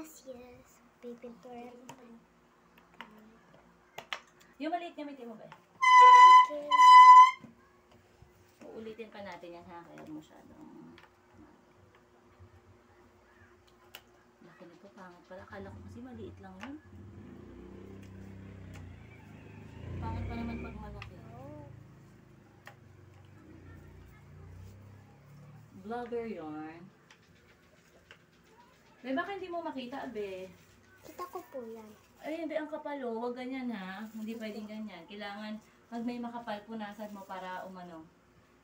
Yes, yes. Pipinturan pa. Yung maliit gamitin mo ba? Okay. Uulitin pa natin yan ha, kaya masyadong laki nito, pangit pala. Akala ko kasi maliit lang yun. Pangit pa naman pag malaki. Vlogger yarn. Be, baka hindi mo makita, be. Kita ko po yan. Ay, hindi, ang kapal o. Huwag ganyan ha. Hindi pwedeng ganyan. Kailangan, pag may makapal, punasan mo para umano.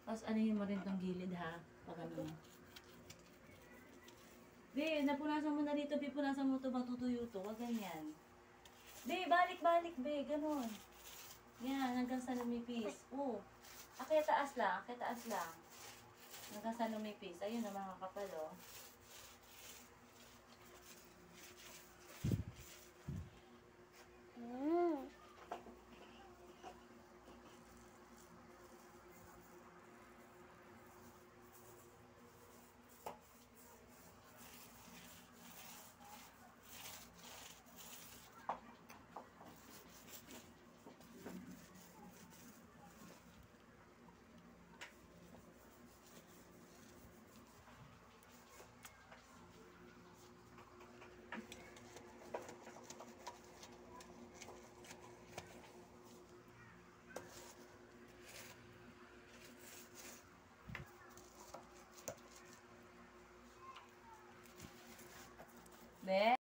Tapos ano yun mo rin tong gilid ha. Pag ano. Be, napunasan mo na dito. Be, punasan mo to. Matutuyo to. Huwag ganyan. Be, balik-balik, be. Ganon. Yan, hanggang sa lumipis. Oo. Akaya taas lang. Akaya taas lang. Hanggang sa lumipis. Ayun na mga kapal o.